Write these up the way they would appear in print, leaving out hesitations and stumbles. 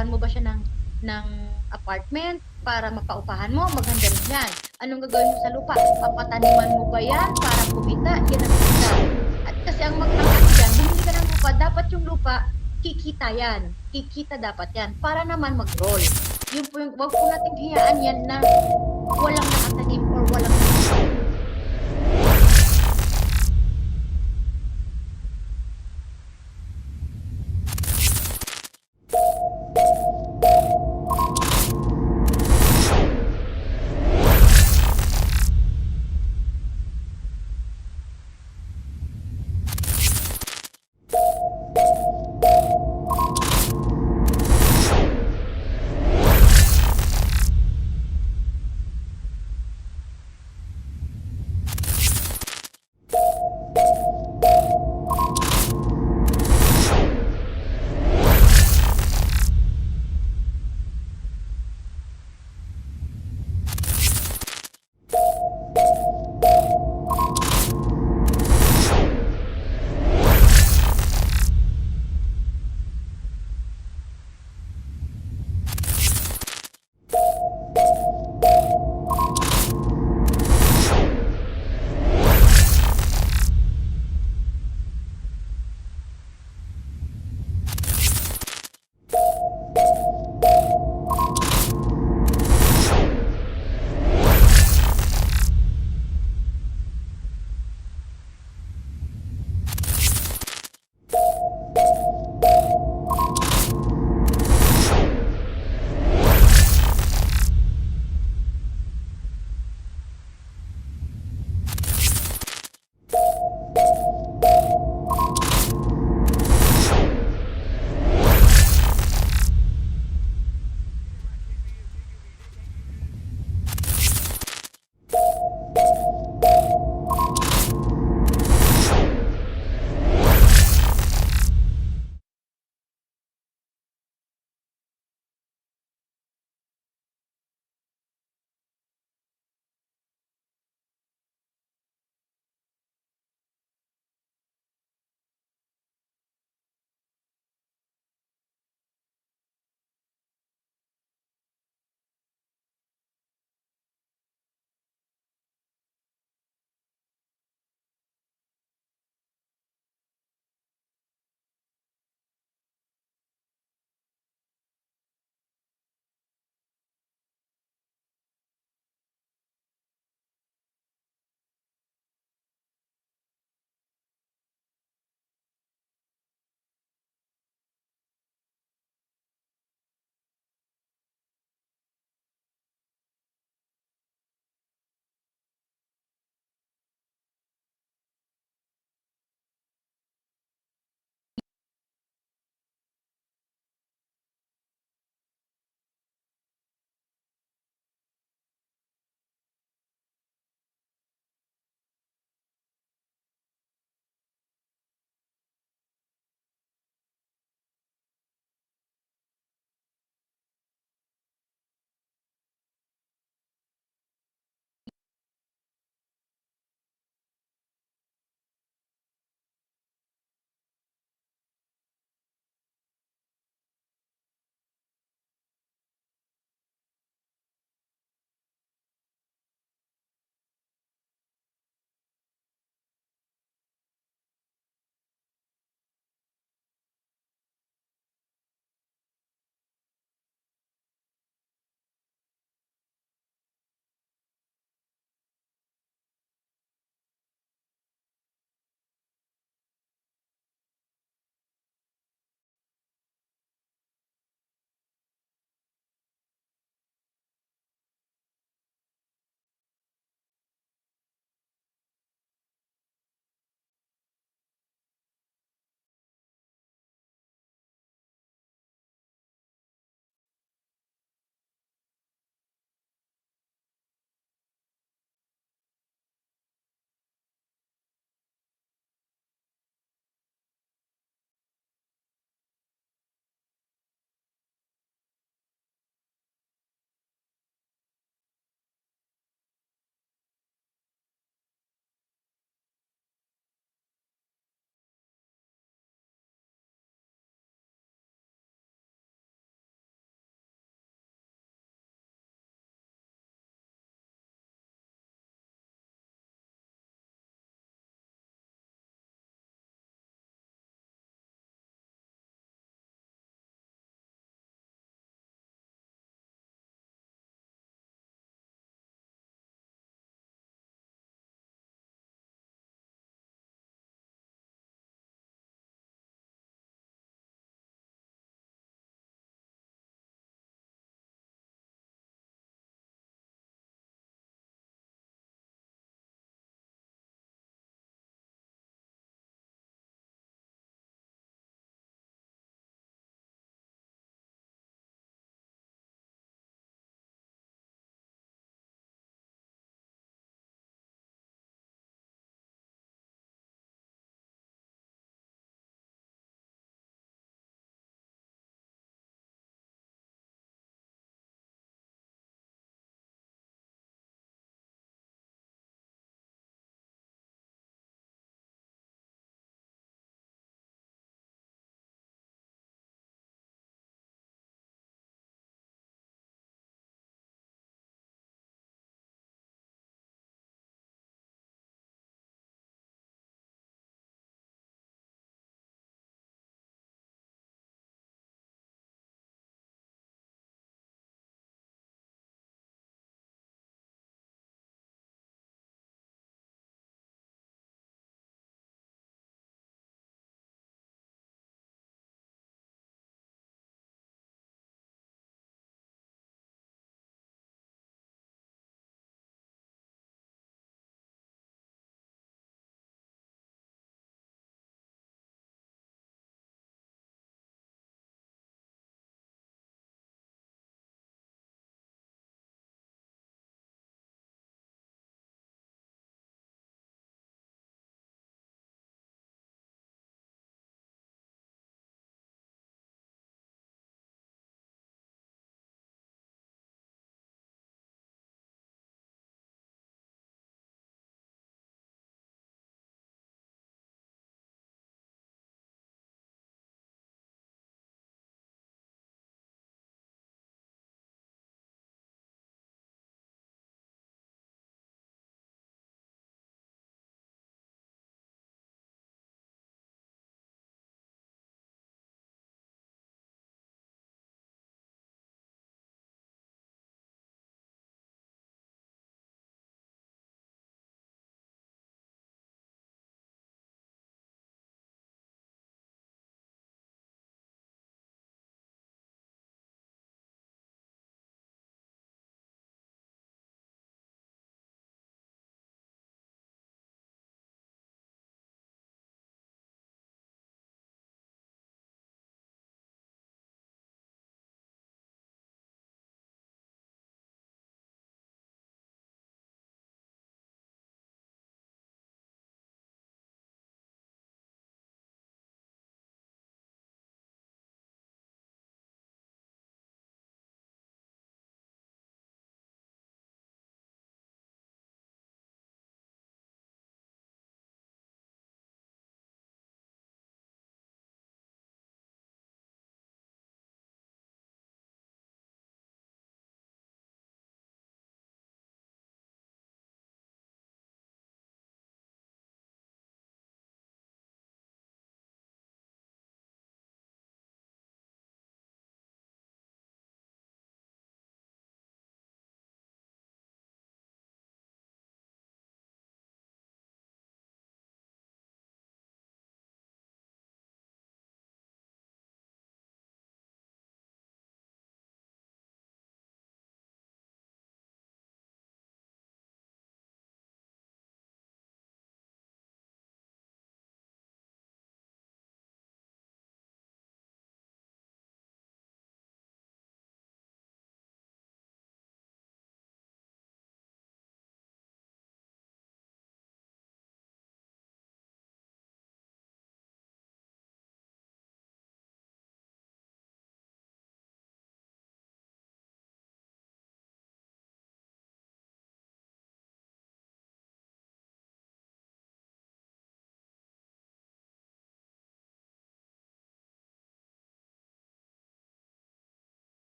Gagawan mo ba siya ng apartment para mapaupahan mo? Maganda rin yan. Anong gagawin mo sa lupa? Papataniman mo ba yan para kumita? Yan ang maganda. At kasi ang ano dyan, bumili ka ng lupa, dapat yung lupa, kikita yan. Kikita dapat yan. Para naman mag-roll. Yun po yung, wag po nating hiyaan yan na walang nakatanim or walang nakatanim.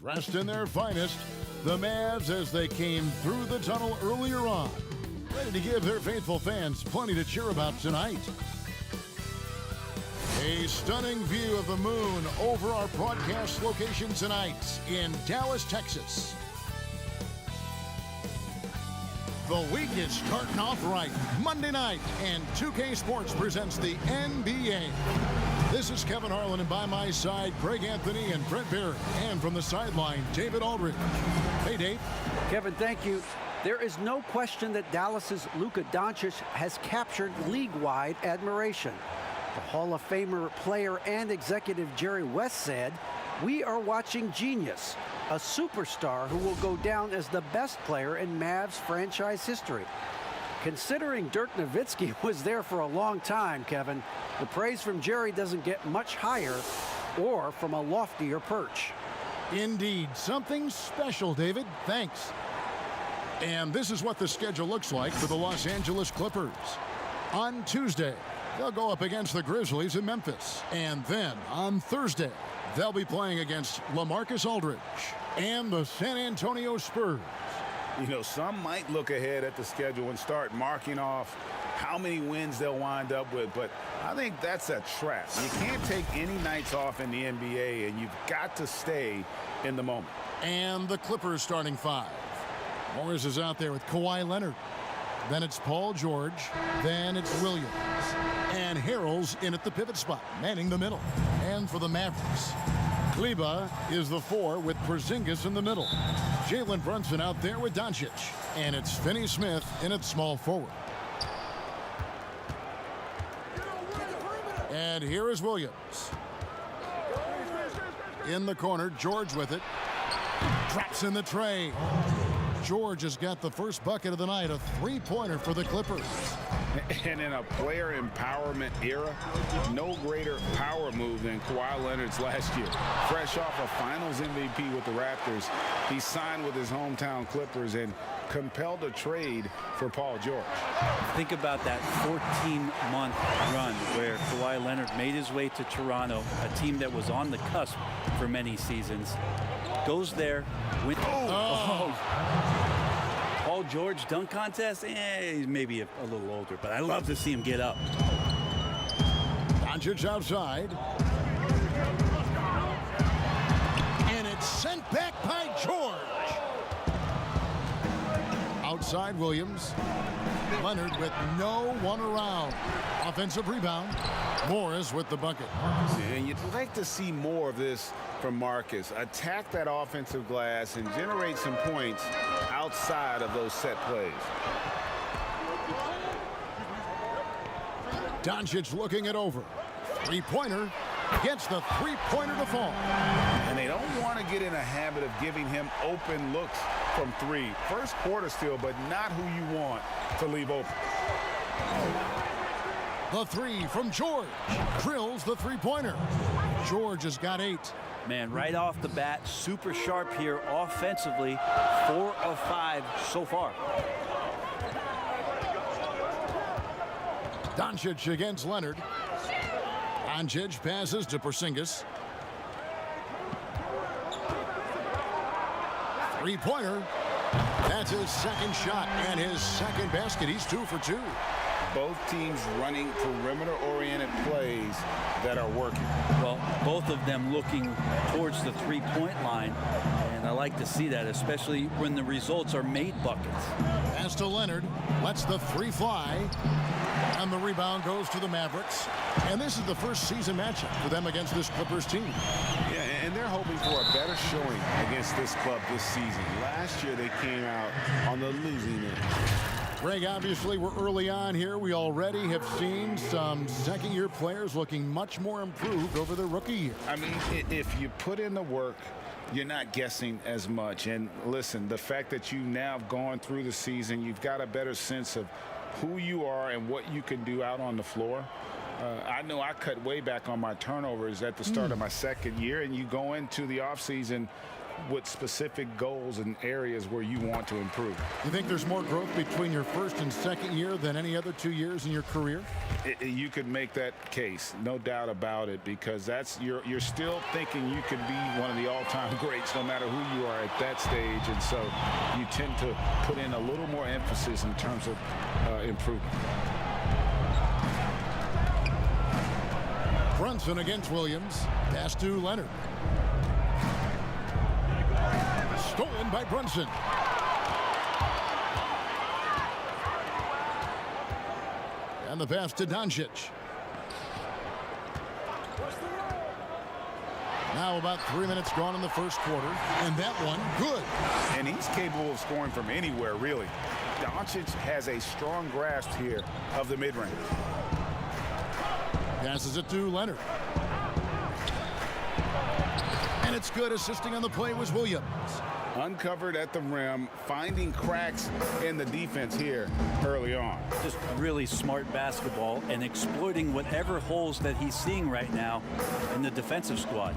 Dressed in their finest, the Mavs as they came through the tunnel earlier on, ready to give their faithful fans plenty to cheer about tonight. A stunning view of the moon over our broadcast location tonight in Dallas, Texas. The week is starting off right. Monday night, and 2K Sports presents the NBA. This is Kevin Harlan, and by my side, Greg Anthony and Brent Barrett. And from the sideline, David Aldridge. Hey, Dave. Kevin, thank you. There is no question that Dallas's Luka Doncic has captured league-wide admiration. The Hall of Famer player and executive Jerry West said, "We are watching genius, a superstar who will go down as the best player in Mavs franchise history." Considering Dirk Nowitzki was there for a long time, Kevin, the praise from Jerry doesn't get much higher or from a loftier perch. Indeed, something special, David. Thanks. And this is what the schedule looks like for the Los Angeles Clippers. On Tuesday, they'll go up against the Grizzlies in Memphis. And then on Thursday, they'll be playing against LaMarcus Aldridge and the San Antonio Spurs. You know, some might look ahead at the schedule and start marking off how many wins they'll wind up with, but I think that's a trap. You can't take any nights off in the NBA, and you've got to stay in the moment. And the Clippers starting five. Morris is out there with Kawhi Leonard. Then it's Paul George. Then it's Williams. And Harrell's in at the pivot spot, manning the middle. And for the Mavericks, Kleber is the four with Porzingis in the middle. Jalen Brunson out there with Doncic. And it's Finney-Smith in at small forward. And here is Williams. In the corner, George with it. Drops in the tray. George has got the first bucket of the night, a three-pointer for the Clippers. And in a player empowerment era, no greater power move than Kawhi Leonard's last year. Fresh off a Finals MVP with the Raptors, he signed with his hometown Clippers and compelled a trade for Paul George. Think about that 14-month run where Kawhi Leonard made his way to Toronto, a team that was on the cusp for many seasons. Goes there, wins. Paul George dunk contest, he's maybe a little older, but I love to see him get up. Doncic outside. And it's sent back by George. Outside Williams. Leonard with no one around. Offensive rebound. Morris with the bucket. And you'd like to see more of this from Marcus. Attack that offensive glass and generate some points outside of those set plays. Doncic looking it over. Three-pointer gets the three-pointer to fall. And they don't want to get in a habit of giving him open looks from three. First quarter still, but not who you want to leave open. The three from George. Drills the three-pointer. George has got 8. Man, right off the bat, super sharp here offensively. 4 of 5 so far. Doncic against Leonard. Doncic passes to Porzingis. Three-pointer. That's his second shot and his second basket. He's 2 for 2. Both teams running perimeter-oriented plays that are working. Well, both of them looking towards the three-point line, and I like to see that, especially when the results are made buckets. Pass to Leonard, lets the three fly, and the rebound goes to the Mavericks. And this is the first season matchup for them against this Clippers team. Yeah, and they're hoping for a better showing against this club this season. Last year they came out on the losing end. Greg, obviously we're early on here. We already have seen some second-year players looking much more improved over their rookie year. I mean, if you put in the work, you're not guessing as much. And listen, the fact that you now have gone through the season, you've got a better sense of who you are and what you can do out on the floor. I know I cut way back on my turnovers at the start of my second year, and you go into the offseason with specific goals and areas where you want to improve. You think there's more growth between your first and second year than any other 2 years in your career? You could make that case, no doubt about it, because you're still thinking you could be one of the all-time greats no matter who you are at that stage, and so you tend to put in a little more emphasis in terms of improvement. Brunson against Williams. Pass to Leonard. Stolen by Brunson. And the pass to Doncic. Now about 3 minutes gone in the first quarter. And that one, good. And he's capable of scoring from anywhere, really. Doncic has a strong grasp here of the mid-range. Passes it to Leonard. And it's good. Assisting on the play was Williams. Uncovered at the rim, finding cracks in the defense here early on. Just really smart basketball and exploiting whatever holes that he's seeing right now in the defensive squad.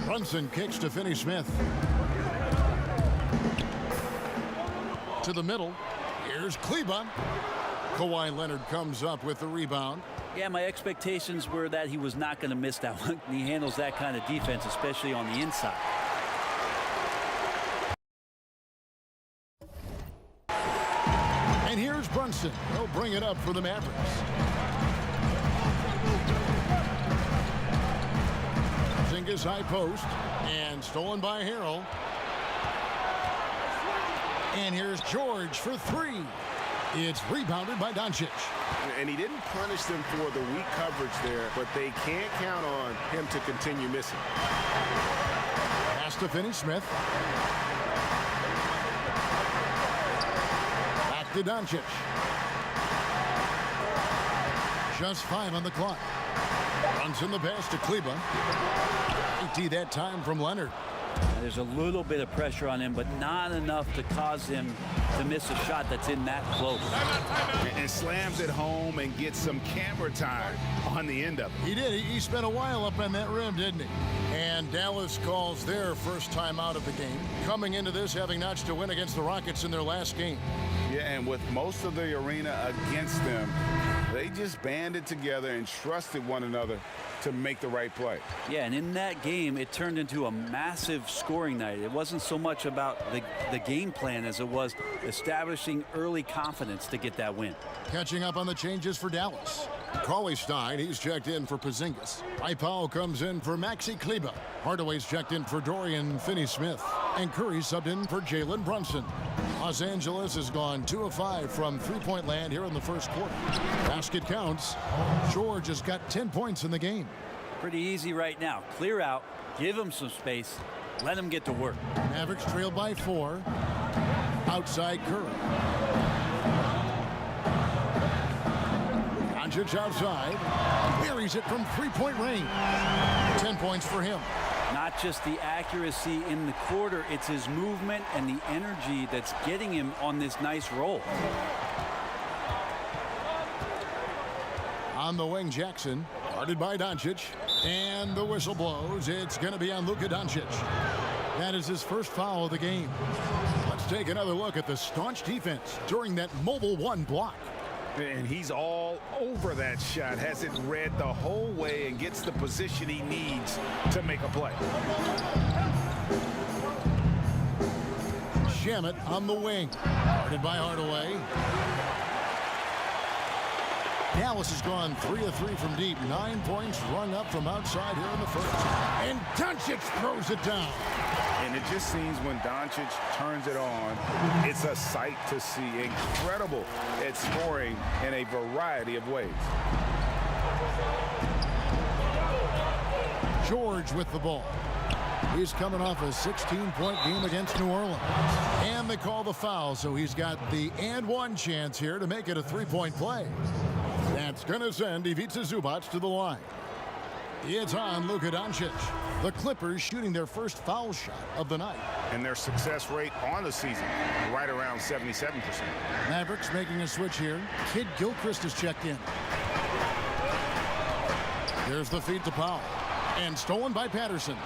Brunson kicks to Finney-Smith. To the middle. Here's Kleba. Kawhi Leonard comes up with the rebound. Yeah, my expectations were that he was not going to miss that one. He handles that kind of defense, especially on the inside. And here's Brunson. He'll bring it up for the Mavericks. Zingas high post. And stolen by Harrell. And here's George for three. It's rebounded by Doncic. And he didn't punish them for the weak coverage there, but they can't count on him to continue missing. Pass to Finney-Smith. Back to Doncic. Just 5 on the clock. Runs in the pass to Kleba. 80 that time from Leonard. There's a little bit of pressure on him, but not enough to cause him to miss a shot that's in that close. And slams it home and gets some camera time on the end of it. He did. He spent a while up on that rim, didn't he? And Dallas calls their first time out of the game. Coming into this, having notched a win against the Rockets in their last game. Yeah, and with most of the arena against them, they just banded together and trusted one another to make the right play. Yeah, and in that game, it turned into a massive scoring night. It wasn't so much about the game plan as it was establishing early confidence to get that win. Catching up on the changes for Dallas. Cauley-Stein, he's checked in for Porzingis. Powell comes in for Maxi Kleba. Hardaway's checked in for Dorian Finney-Smith. And Curry subbed in for Jalen Brunson. Los Angeles has gone 2 of 5 from three-point land here in the first quarter. Basket counts. George has got 10 points in the game. Pretty easy right now. Clear out, give him some space, let him get to work. Mavericks trail by 4. Outside Curry. Doncic outside. Buries it from three-point range. 10 points for him. Not just the accuracy in the quarter, it's his movement and the energy that's getting him on this nice roll. On the wing, Jackson, guarded by Doncic, and the whistle blows. It's going to be on Luka Doncic. That is his first foul of the game. Let's take another look at the staunch defense during that mobile one block. And he's all over that shot, has it read the whole way and gets the position he needs to make a play. Shamet on the wing, guarded by Hardaway. Dallas has gone 3 of 3 from deep. 9 points rung up from outside here in the first. And Doncic throws it down. And it just seems when Doncic turns it on, it's a sight to see. Incredible at scoring in a variety of ways. George with the ball. He's coming off a 16-point game against New Orleans. And they call the foul, so he's got the and one chance here to make it a three-point play. That's going to send Ivica Zubac to the line. It's on Luka Doncic. The Clippers shooting their first foul shot of the night. And their success rate on the season, right around 77%. Mavericks making a switch here. Kid Gilchrist is checked in. Here's the feed to Powell. And stolen by Patterson.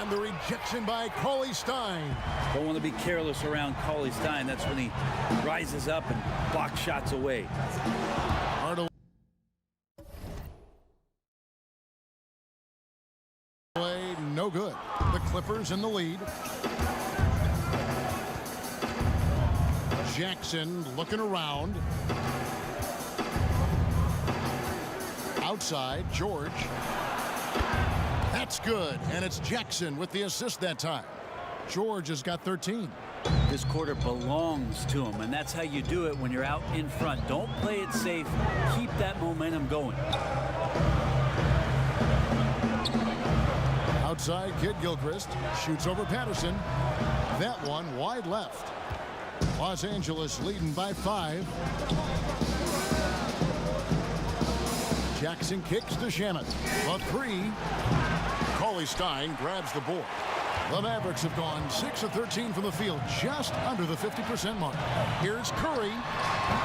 And the rejection by Cauley Stein. Don't want to be careless around Cauley Stein. That's when he rises up and blocks shots away. Hardaway. No good. The Clippers in the lead. Jackson looking around. Outside, George. That's good, and it's Jackson with the assist that time. George has got 13. This quarter belongs to him, and that's how you do it when you're out in front. Don't play it safe. Keep that momentum going. Outside, Kid Gilchrist shoots over Patterson. That one wide left. Los Angeles leading by 5. Jackson kicks to Shamet. A 3. Cauley Stein grabs the board. The Mavericks have gone 6 of 13 from the field, just under the 50% mark. Here's Curry.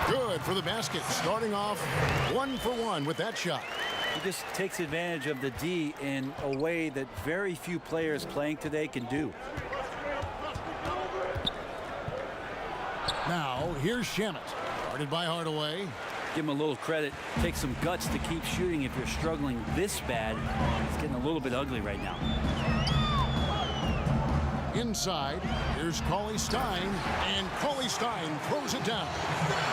Good for the basket. Starting off 1 for 1 with that shot. He just takes advantage of the D in a way that very few players playing today can do. Now, here's Shamet. Guarded by Hardaway. Give him a little credit. Take some guts to keep shooting if you're struggling this bad. It's getting a little bit ugly right now. Inside, here's Cauley Stein, and Cauley Stein throws it down.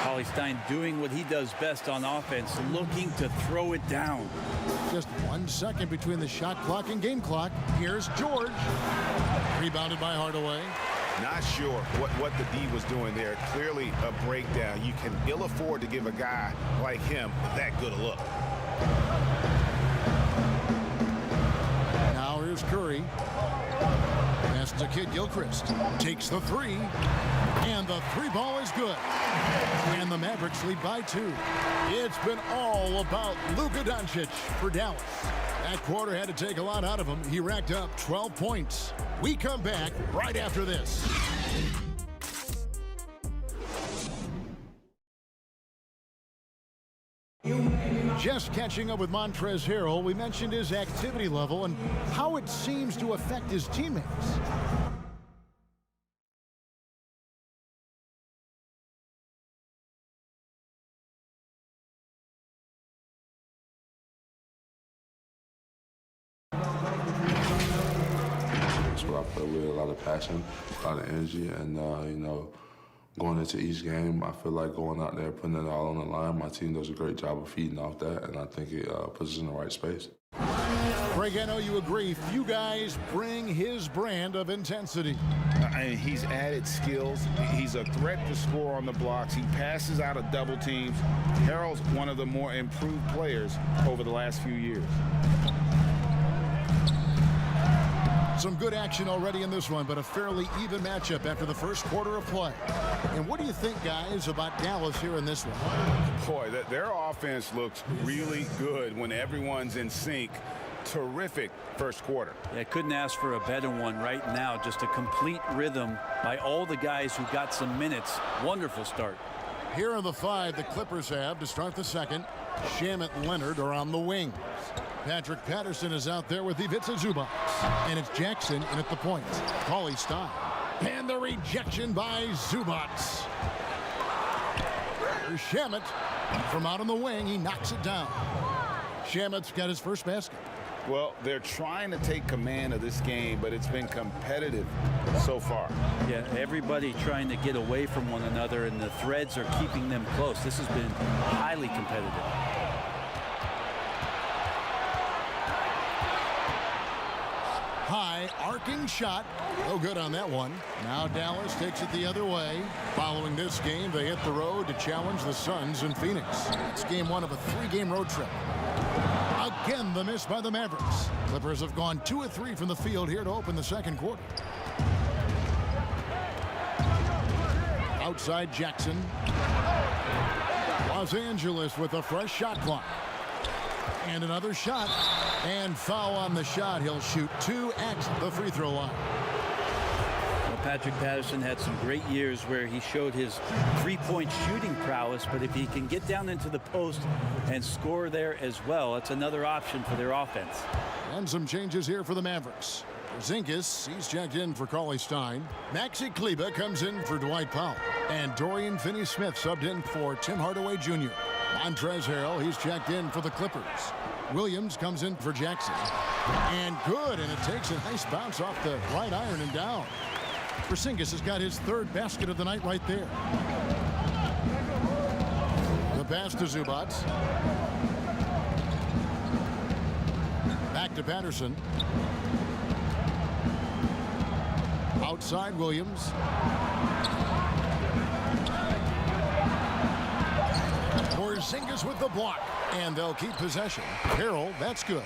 Cauley Stein doing what he does best on offense, looking to throw it down. Just 1 second between the shot clock and game clock. Here's George. Rebounded by Hardaway. Not sure what the D was doing there. Clearly a breakdown. You can ill afford to give a guy like him that good a look. Now here's Curry. Pass to Kid Gilchrist. Takes the 3. And the 3 ball is good. And the Mavericks lead by 2. It's been all about Luka Doncic for Dallas. That quarter had to take a lot out of him. He racked up 12 points. We come back right after this. Just catching up with Montrezl Harrell, we mentioned his activity level and how it seems to affect his teammates. I play with a lot of passion, a lot of energy, and you know, going into each game, I feel like going out there, putting it all on the line. My team does a great job of feeding off that, and I think it puts us in the right space. Craig, I know you agree. Few guys bring his brand of intensity. And he's added skills. He's a threat to score on the blocks. He passes out of double teams. Harrell's one of the more improved players over the last few years. Some good action already in this one, but a fairly even matchup after the first quarter of play. And what do you think, guys, about Dallas here in this one? Boy, their offense looks really good when everyone's in sync. Terrific first quarter. Yeah, couldn't ask for a better one right now. Just a complete rhythm by all the guys who got some minutes. Wonderful start. Here are the 5 the Clippers have to start the second. Shamet, Leonard are on the wings. Patrick Patterson is out there with Ivica Zubac. And it's Jackson in at the point. Cauley Stein. And the rejection by Zubac. Here's Shamet. From out on the wing, he knocks it down. Shamet's got his first basket. Well, they're trying to take command of this game, but it's been competitive so far. Yeah, everybody trying to get away from one another, and the threads are keeping them close. This has been highly competitive. High arcing shot. No good on that one. Now Dallas takes it the other way. Following this game, they hit the road to challenge the Suns in Phoenix. It's game 1 of a 3-game road trip. Again, the miss by the Mavericks. Clippers have gone 2 of 3 from the field here to open the second quarter. Outside Jackson. Los Angeles with a fresh shot clock. And another shot. And foul on the shot. He'll shoot 2 at the free throw line. Well, Patrick Patterson had some great years where he showed his three-point shooting prowess, but if he can get down into the post and score there as well, that's another option for their offense. And some changes here for the Mavericks. Porzingis, he's checked in for Cauley Stein. Maxi Kleber comes in for Dwight Powell. And Dorian Finney-Smith subbed in for Tim Hardaway Jr. Montrezl Harrell, he's checked in for the Clippers. Williams comes in for Jackson. And good, and it takes a nice bounce off the right iron and down. Porzingis has got his third basket of the night right there. The pass to Zubac. Back to Patterson. Outside Williams. Porzingis with the block. And they'll keep possession. Harrell, that's good.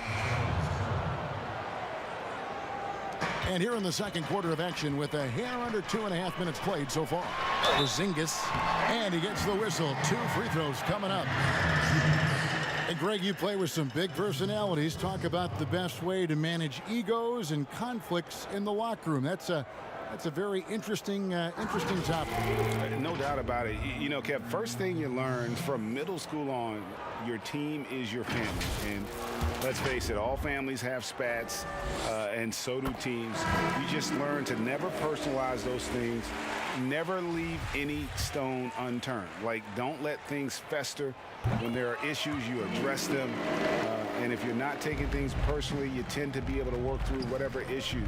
And here in the second quarter of action with a hair under 2.5 minutes played so far. Porzingis, and he gets the whistle. 2 free throws coming up. And Greg, you play with some big personalities. Talk about the best way to manage egos and conflicts in the locker room. That's a very interesting topic. No doubt about it. You know, Kev, first thing you learn from middle school on, your team is your family. And let's face it, all families have spats, and so do teams. You just learn to never personalize those things. Never leave any stone unturned. Like, don't let things fester. When there are issues, you address them. And if you're not taking things personally, you tend to be able to work through whatever issues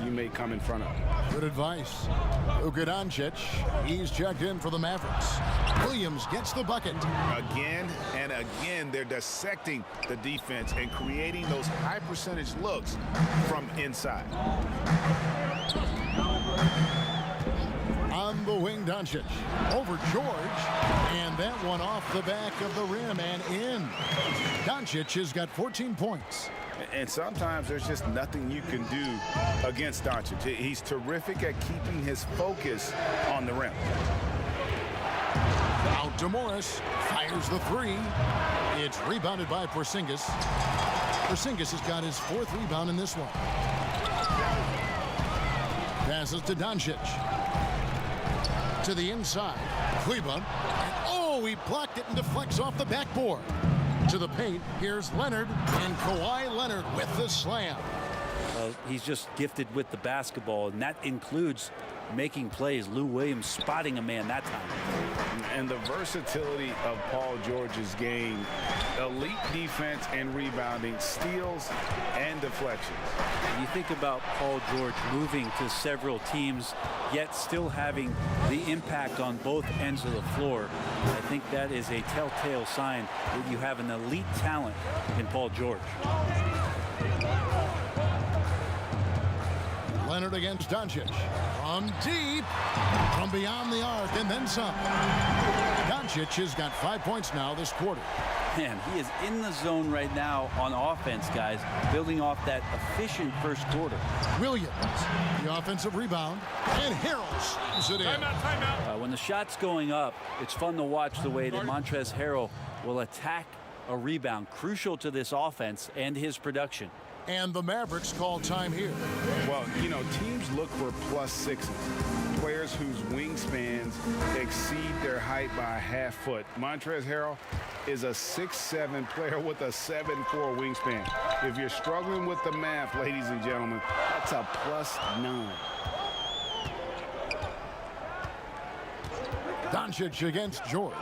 you may come in front of. Good advice. Luka Doncic, he's checked in for the Mavericks. Williams gets the bucket. Again and again, they're dissecting the defense and creating those high percentage looks from inside. On the wing, Doncic. Over George. And that one off the back of the rim and in. Doncic has got 14 points. And sometimes there's just nothing you can do against Doncic. He's terrific at keeping his focus on the rim. Out to Morris. Fires the 3. It's rebounded by Porzingis. Porzingis has got his 4th rebound in this one. Passes to Doncic. To the inside. Kleber. Oh, he blocked it and deflects off the backboard. To the paint. Here's Leonard. And Kawhi Leonard with the slam. He's just gifted with the basketball, and that includes making plays. Lou Williams spotting a man that time. And the versatility of Paul George's game. Elite defense and rebounding, steals and deflections. You think about Paul George moving to several teams, yet still having the impact on both ends of the floor. I think that is a telltale sign that you have an elite talent in Paul George. Leonard against Doncic. From deep. From beyond the arc and then some. Doncic has got 5 points now this quarter. Man, he is in the zone right now on offense, guys, building off that efficient first quarter. Williams, the offensive rebound, and Harrell slams it in. Timeout. When the shot's going up, it's fun to watch the way that Montrezl Harrell will attack a rebound, crucial to this offense and his production. And the Mavericks call time here. Well, you know, teams look for +6s. Players whose wingspans exceed their height by a half foot. Montrezl Harrell is a 6'7" player with a 7'4" wingspan. If you're struggling with the math, ladies and gentlemen, that's a +9. Doncic against George.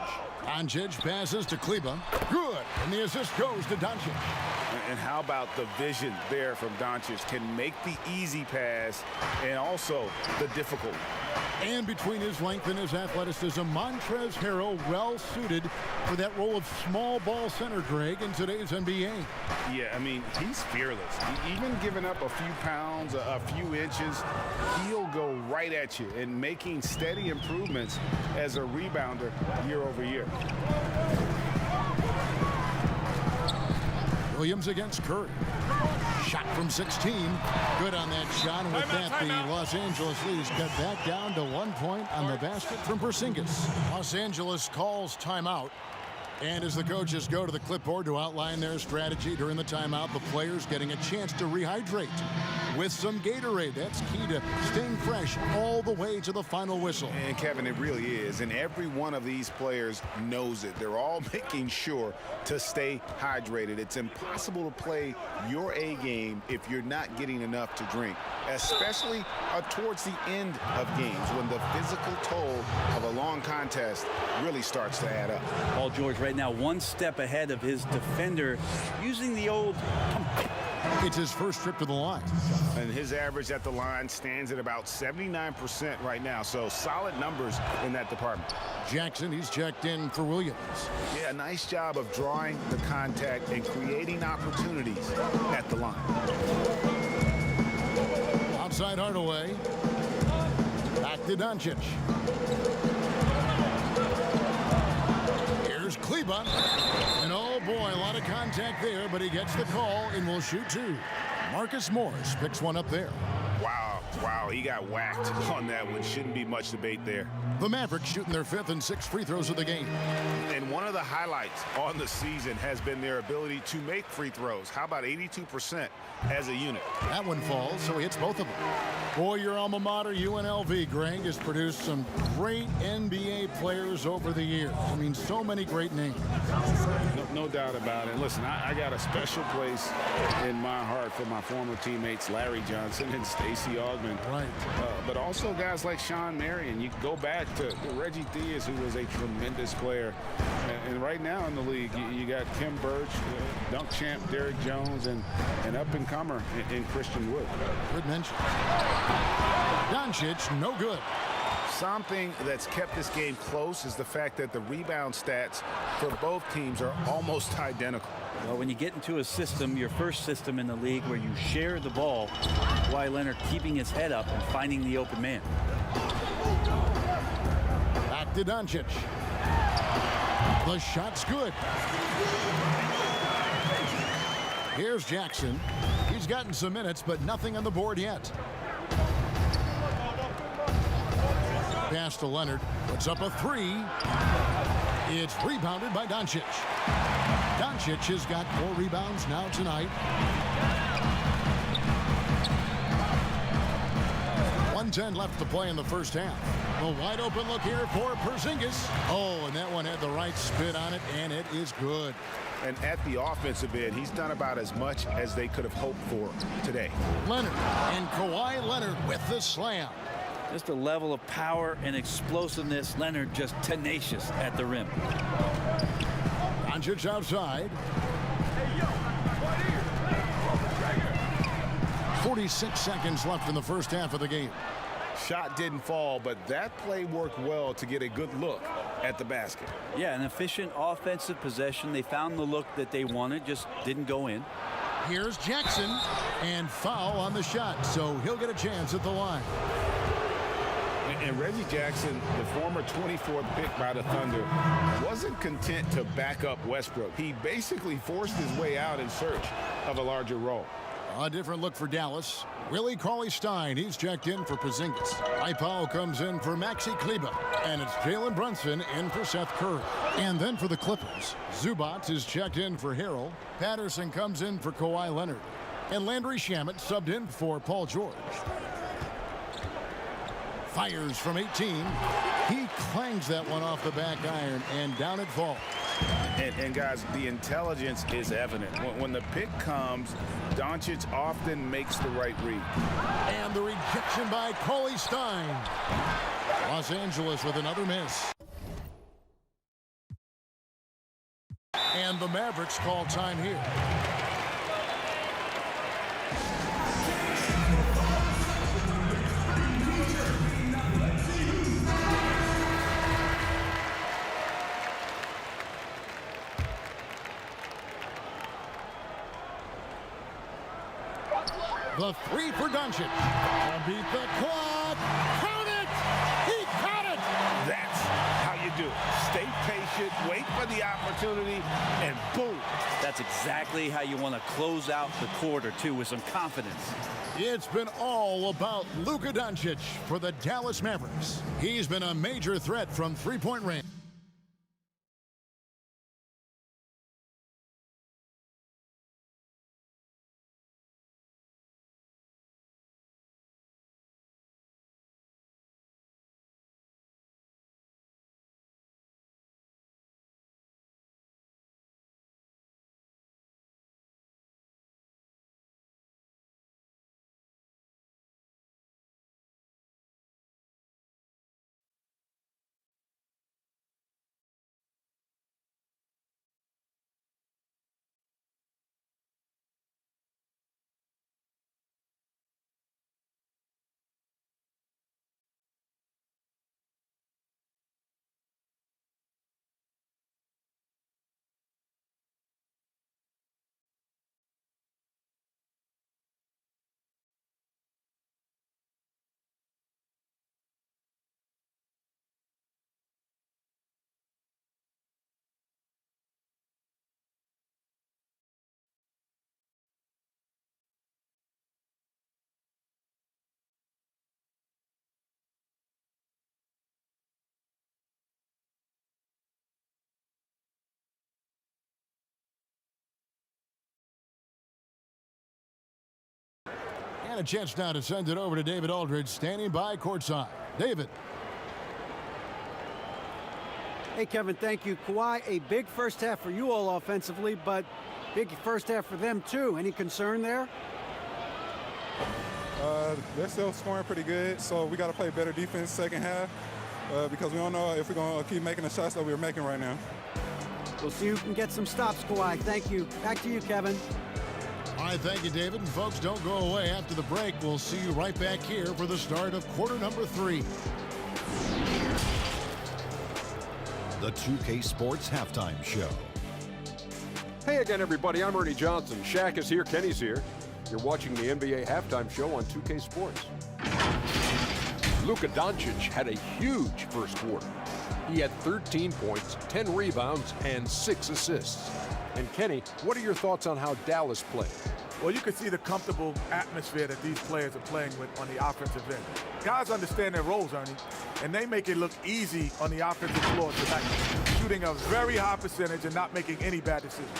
Doncic passes to Kleber. Good. And the assist goes to Doncic. And how about the vision there from Doncic? Can make the easy pass and also the difficult. And between his length and his athleticism, Montrezl Harrell well suited for that role of small ball center, Greg, in today's NBA. Yeah, I mean, he's fearless. Even giving up a few pounds, a few inches, he'll go right at you and making steady improvements as a rebounder year over year. Williams against Curry. Shot from 16. Good on that shot. And with that, the Los Angeles Leafs cut that down to 1 point on the basket from Porzingis. Los Angeles calls timeout. And as the coaches go to the clipboard to outline their strategy during the timeout, the players getting a chance to rehydrate with some Gatorade. That's key to staying fresh all the way to the final whistle. And Kevin, it really is. And every one of these players knows it. They're all making sure to stay hydrated. It's impossible to play your A game if you're not getting enough to drink, especially towards the end of games when the physical toll of a long contest really starts to add up. Paul George right now one step ahead of his defender using the old It's his first trip to the line. And his average at the line stands at about 79% right now. So solid numbers in that department. Jackson, he's checked in for Williams. Yeah, nice job of drawing the contact and creating opportunities at the line. Outside Hardaway. Back to Doncic. Here's Kleba. And oh boy, a lot of contact there, but he gets the call and will shoot two. Marcus Morris picks one up there. Wow, he got whacked on that one. Shouldn't be much debate there. The Mavericks shooting their 5th and 6th free throws of the game. And one of the highlights on the season has been their ability to make free throws. How about 82% as a unit? That one falls, so he hits both of them. Boy, your alma mater, UNLV, Greg, has produced some great NBA players over the years. I mean, so many great names. No doubt about it. Listen, I got a special place in my heart for my former teammates Larry Johnson and Stacey Augmon. Right. But also guys like Sean Marion. You go back to Reggie Theus, who was a tremendous player. And right now in the league, you got Kim Birch, dunk champ Derrick Jones, and an up-and-comer in Christian Wood. Good mention. Doncic, no good. Something that's kept this game close is the fact that the rebound stats for both teams are almost identical. Well, when you get into a system, your first system in the league where you share the ball, Kawhi Leonard keeping his head up and finding the open man. Back to Doncic. The shot's good. Here's Jackson. He's gotten some minutes, but nothing on the board yet. Pass to Leonard. Puts up a three. It's rebounded by Doncic. Doncic has got 4 rebounds now tonight. 1:10 left to play in the first half. A wide open look here for Porzingis. Oh, and that one had the right spin on it, and it is good. And at the offensive end, he's done about as much as they could have hoped for today. Leonard and Kawhi Leonard with the slam. Just a level of power and explosiveness. Leonard just tenacious at the rim. Doncic outside. 46 seconds left in the first half of the game. Shot didn't fall, but that play worked well to get a good look at the basket. Yeah, an efficient offensive possession. They found the look that they wanted, just didn't go in. Here's Jackson, and foul on the shot, so he'll get a chance at the line. And Reggie Jackson, the former 24th pick by the Thunder, wasn't content to back up Westbrook. He basically forced his way out in search of a larger role. A different look for Dallas. Willie Cauley-Stein, he's checked in for Porzingis. Ipaul comes in for Maxi Kleba. And it's Jalen Brunson in for Seth Curry. And then for the Clippers, Zubac is checked in for Harrell. Patterson comes in for Kawhi Leonard. And Landry Shamet subbed in for Paul George. Fires from 18. He clangs that one off the back iron, and down it falls. And guys, the intelligence is evident. When the pick comes, Doncic often makes the right read. And the rejection by Cauley-Stein. Los Angeles with another miss. And the Mavericks call time here. The three for Doncic. Beat the quad. Count it! He caught it! That's how you do it. Stay patient, wait for the opportunity, and boom. That's exactly how you want to close out the quarter, too, with some confidence. It's been all about Luka Doncic for the Dallas Mavericks. He's been a major threat from three-point range. And a chance now to send it over to David Aldridge, standing by courtside. David. Hey, Kevin, thank you. Kawhi, a big first half for you all offensively, but big first half for them, too. Any concern there? They're still scoring pretty good, so we got to play better defense second half because we don't know if we're going to keep making the shots that we're making right now. We'll see who can get some stops, Kawhi. Thank you. Back to you, Kevin. All right, thank you, David. And folks, don't go away. After the break, we'll see you right back here for the start of quarter number 3. The 2K Sports Halftime Show. Hey again, everybody. I'm Ernie Johnson. Shaq is here. Kenny's here. You're watching the NBA Halftime Show on 2K Sports. Luka Doncic had a huge first quarter. He had 13 points, 10 rebounds, and 6 assists. And Kenny, what are your thoughts on how Dallas played? Well, you can see the comfortable atmosphere that these players are playing with on the offensive end. Guys understand their roles, Ernie, and they make it look easy on the offensive floor tonight, shooting a very high percentage and not making any bad decisions.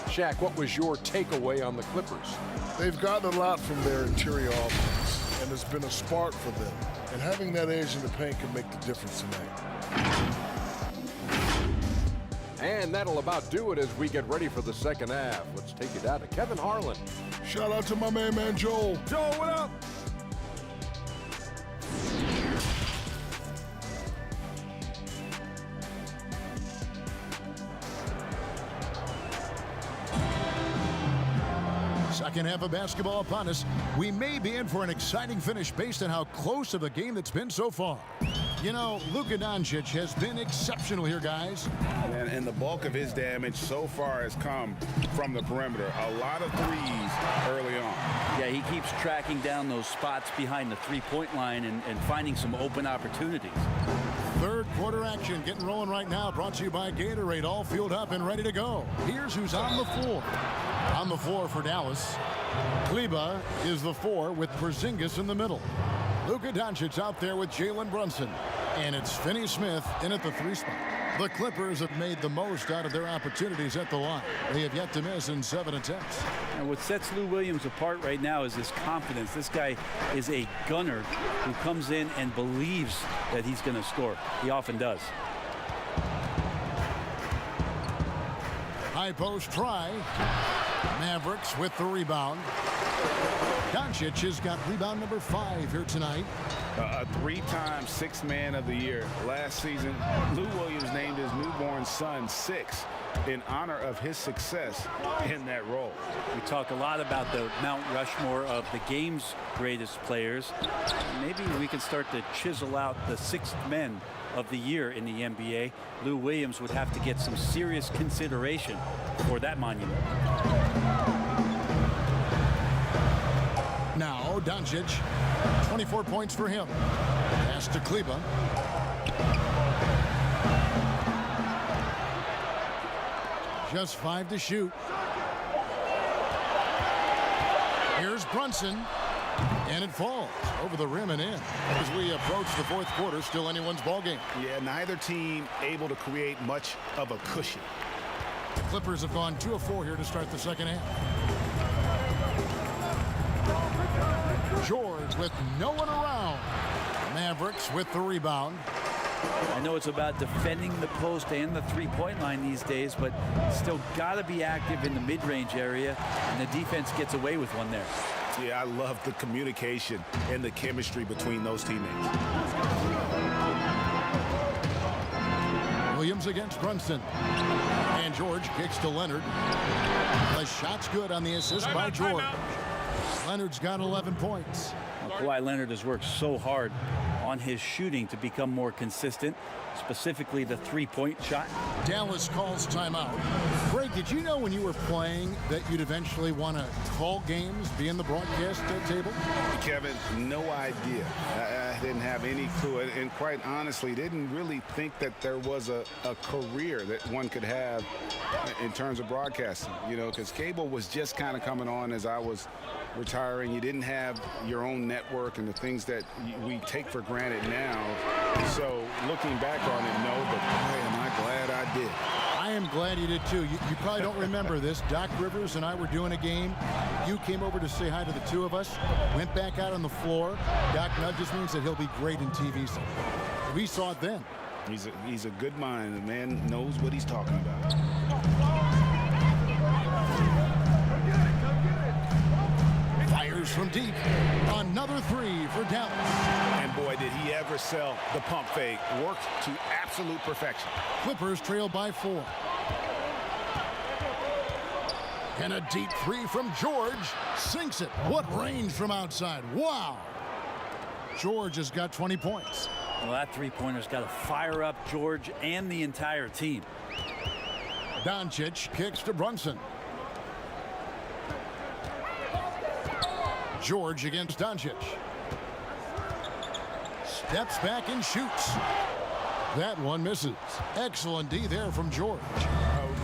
Shaq, what was your takeaway on the Clippers? They've gotten a lot from their interior offense, and it's been a spark for them. And having that edge in the paint can make the difference tonight. And that'll about do it as we get ready for the second half. Let's take it out to Kevin Harlan. Shout out to my man Joel. Joel, what up? Second half of basketball upon us. We may be in for an exciting finish based on how close of a game that's been so far. You know, Luka Doncic has been exceptional here, guys. And the bulk of his damage so far has come from the perimeter. A lot of threes early on. Yeah, he keeps tracking down those spots behind the three-point line and finding some open opportunities. Third quarter action getting rolling right now. Brought to you by Gatorade. All fueled up and ready to go. Here's who's on the floor. On the floor for Dallas, Kleba is the 4 with Porzingis in the middle. Luka Doncic out there with Jalen Brunson. And it's Finney-Smith in at the 3 spot. The Clippers have made the most out of their opportunities at the line. They have yet to miss in 7 attempts. And what sets Lou Williams apart right now is his confidence. This guy is a gunner who comes in and believes that he's going to score. He often does. High post try. Mavericks with the rebound. Doncic has got rebound number 5 here tonight. A 3-time Sixth Man of the Year. Last season, Lou Williams named his newborn son 6 in honor of his success in that role. We talk a lot about the Mount Rushmore of the game's greatest players. Maybe we can start to chisel out the Sixth Men of the Year in the NBA. Lou Williams would have to get some serious consideration for that monument. Now Doncic, 24 points for him. Pass to Kleba. Just 5 to shoot. Here's Brunson. And it falls over the rim and in. As we approach the 4th quarter, still anyone's ball game. Yeah, neither team able to create much of a cushion. The Clippers have gone 2 of 4 here to start the second half. George with no one around. Mavericks with the rebound. I know it's about defending the post and the three-point line these days, but still got to be active in the mid-range area, and the defense gets away with one there. Yeah, I love the communication and the chemistry between those teammates. Williams against Brunson. And George kicks to Leonard. The shot's good on the assist by George. Leonard's got 11 points. Well, Kawhi Leonard has worked so hard on his shooting to become more consistent, specifically the three-point shot. Dallas calls timeout. Greg, did you know when you were playing that you'd eventually want to call games, be in the broadcast table? Kevin, no idea. I didn't have any clue, and quite honestly, didn't really think that there was a career that one could have in terms of broadcasting, you know, because cable was just kind of coming on as I was retiring. You didn't have your own network and the things that we take for granted now. So looking back on it, no, but boy, am I glad I did. I am glad you did too. You probably don't remember this. Doc Rivers and I were doing a game. You came over to say hi to the two of us, went back out on the floor. Doc nudges me and said he'll be great in TV. So we saw it then. He's a good mind. The man knows what he's talking about. Fires from deep. Another three for Dallas. And boy, did he ever sell the pump fake. Worked to absolute perfection. Clippers trail by 4. And a deep three from George. Sinks it. What range from outside. Wow. George has got 20 points. Well, that three-pointer's got to fire up George and the entire team. Doncic kicks to Brunson. George against Doncic. Steps back and shoots. That one misses. Excellent D there from George.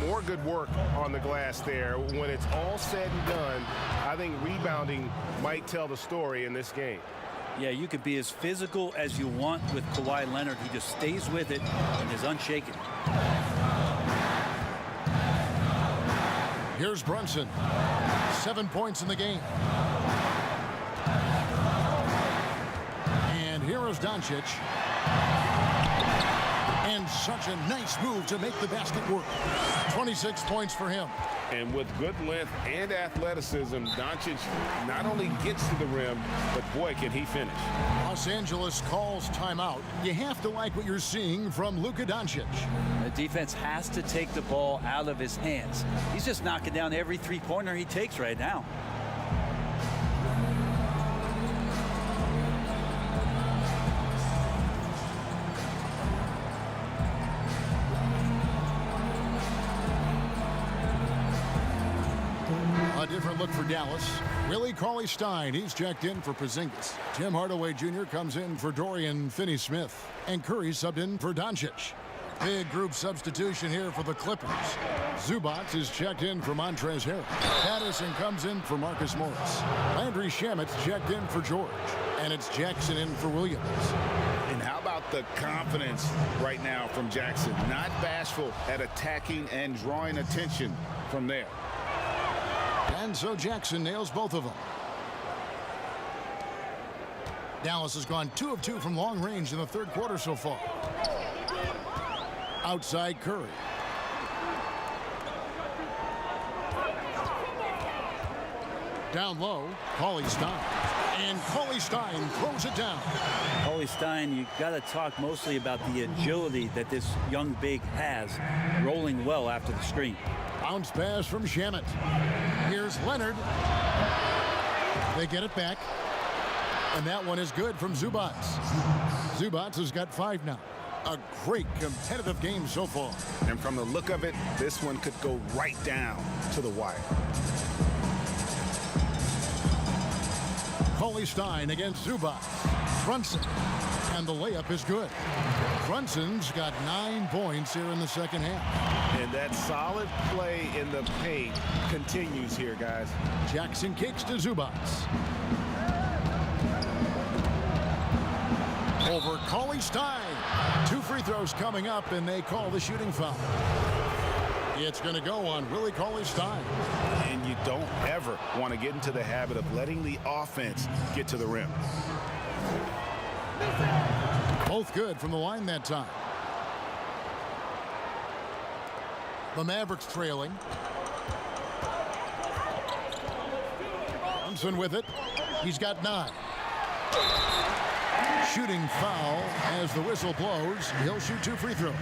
More good work on the glass there. When it's all said and done, I think rebounding might tell the story in this game. Yeah, you could be as physical as you want with Kawhi Leonard. He just stays with it and is unshaken. Here's Brunson. 7 points in the game. And here is Doncic. And such a nice move to make the basket work. 26 points for him. And with good length and athleticism, Doncic not only gets to the rim, but boy, can he finish. Los Angeles calls timeout. You have to like what you're seeing from Luka Doncic. The defense has to take the ball out of his hands. He's just knocking down every three-pointer he takes right now. A different look for Dallas. Willie Cauley-Stein, he's checked in for Porzingis. Tim Hardaway Jr. comes in for Dorian Finney-Smith. And Curry subbed in for Doncic. Big group substitution here for the Clippers. Zubac is checked in for Montrezl Harrell. Patterson comes in for Marcus Morris. Landry Shamet's checked in for George. And it's Jackson in for Williams. And how about the confidence right now from Jackson? Not bashful at attacking and drawing attention from there. And so Jackson nails both of them. Dallas has gone 2 of 2 from long range in the third quarter so far. Outside Curry. Down low, Cauley-Stein. And Cauley-Stein throws it down. Cauley-Stein, you got to talk mostly about the agility that this young big has, rolling well after the screen. Bounce pass from Shamet. Here's Leonard. They get it back. And that one is good from Zubac. Zubac has got 5 now. A great competitive game so far. And from the look of it, this one could go right down to the wire. Cauley-Stein against Zubac. Brunson. And the layup is good. Brunson's got 9 points here in the second half. And that solid play in the paint continues here, guys. Jackson kicks to Zubac. Over Cauley-Stein. 2 free throws coming up, and they call the shooting foul. It's going to go on Willie Cauley-Stein. And you don't ever want to get into the habit of letting the offense get to the rim. Both good from the line that time. The Mavericks trailing. Brunson with it. He's got 9. Shooting foul as the whistle blows. He'll shoot 2 free throws.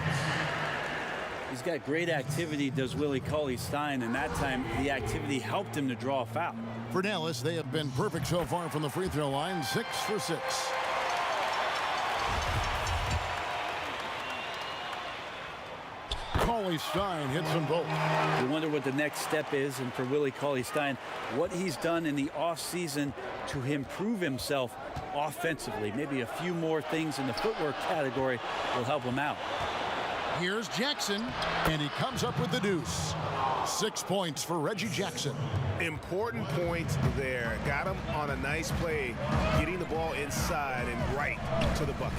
He's got great activity, does Willie Cauley-Stein, and that time the activity helped him to draw a foul. For Dallas, they have been perfect so far from the free throw line. 6 for 6. Cauley-Stein hits them both. You wonder what the next step is, and for Willie Cauley-Stein, what he's done in the offseason to improve himself offensively. Maybe a few more things in the footwork category will help him out. Here's Jackson, and he comes up with the deuce. 6 points for Reggie Jackson. Important points there. Got him on a nice play, getting the ball inside and right to the bucket.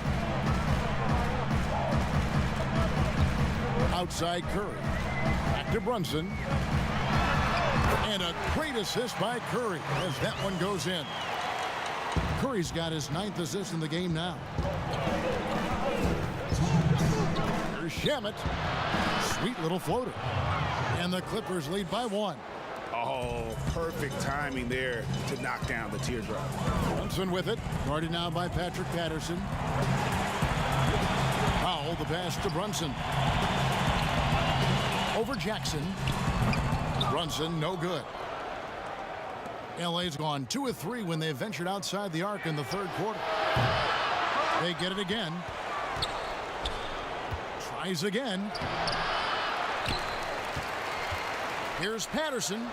Outside Curry. Back to Brunson. And a great assist by Curry as that one goes in. Curry's got his 9th assist in the game now. Here's Shamet. Sweet little floater. And the Clippers lead by 1. Oh, perfect timing there to knock down the teardrop. Brunson with it. Guarded now by Patrick Patterson. Powell, the pass to Brunson. Over Jackson. Brunson, no good. LA's gone 2 of 3 when they ventured outside the arc in the 3rd quarter. They get it again. Tries again. Here's Patterson.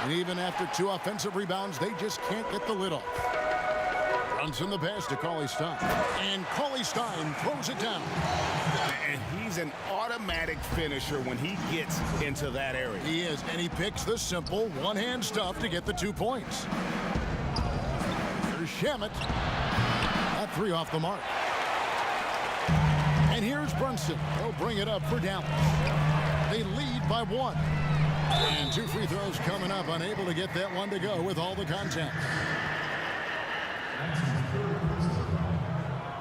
And even after 2 offensive rebounds, they just can't get the lid off. Brunson the pass to Cauley Stein. And Cauley Stein throws it down. And he's an automatic finisher when he gets into that area. He is, and he picks the simple one-hand stuff to get the 2 points. There's Shamet. That 3 off the mark. And here's Brunson. He'll bring it up for Dallas. They lead by 1. And 2 free throws coming up, unable to get that one to go with all the contact.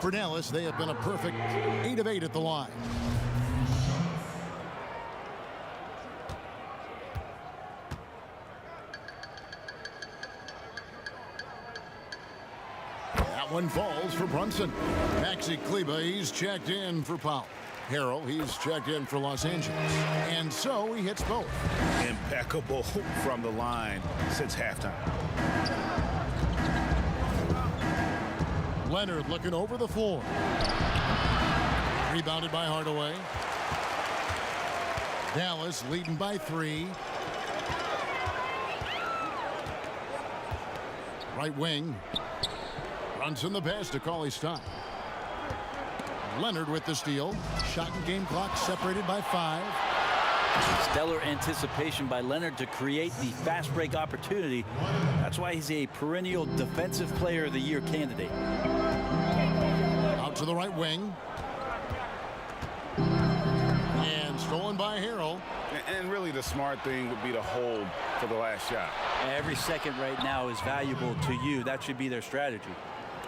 For Dallas, they have been a perfect 8 of 8 at the line. That one falls for Brunson. Maxi Kleber, he's checked in for Powell. Harrell, he's checked in for Los Angeles. And so he hits both. Impeccable from the line since halftime. Leonard looking over the floor. Rebounded by Hardaway. Dallas leading by 3. Right wing. Brunson the pass to Cauley Stein. Leonard with the steal. Shot and game clock separated by 5. Stellar anticipation by Leonard to create the fast break opportunity. That's why he's a perennial Defensive Player of the Year candidate. Out to the right wing. And stolen by Harrell. And really the smart thing would be to hold for the last shot. Every second right now is valuable to you. That should be their strategy.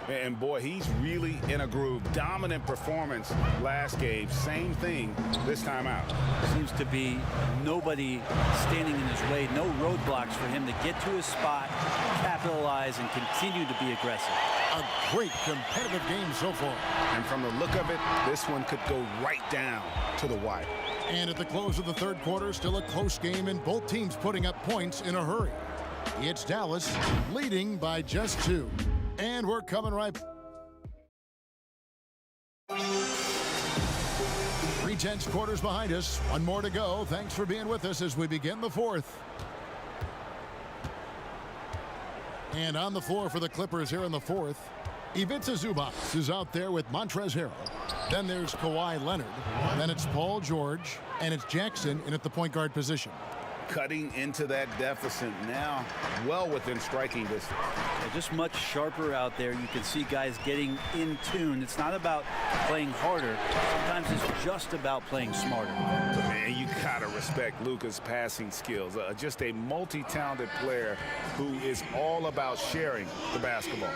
And boy, he's really in a groove. Dominant performance last game. Same thing this time out. Seems to be nobody standing in his way. No roadblocks for him to get to his spot, capitalize, and continue to be aggressive. A great competitive game so far. And from the look of it, this one could go right down to the wire. And at the close of the 3rd quarter, still a close game and both teams putting up points in a hurry. It's Dallas leading by just 2. And we're coming right. 3 tenths quarters behind us. 1 more to go. Thanks for being with us as we begin the 4th. And on the floor for the Clippers here in the 4th, Ivica Zubac is out there with Montrezl Harrell. Then there's Kawhi Leonard. Then it's Paul George. And it's Jackson in at the point guard position. Cutting into that deficit now, well within striking distance. They're just much sharper out there. You can see guys getting in tune. It's not about playing harder. Sometimes it's just about playing smarter. Man, you gotta respect Luka's passing skills. Just a multi-talented player who is all about sharing the basketball.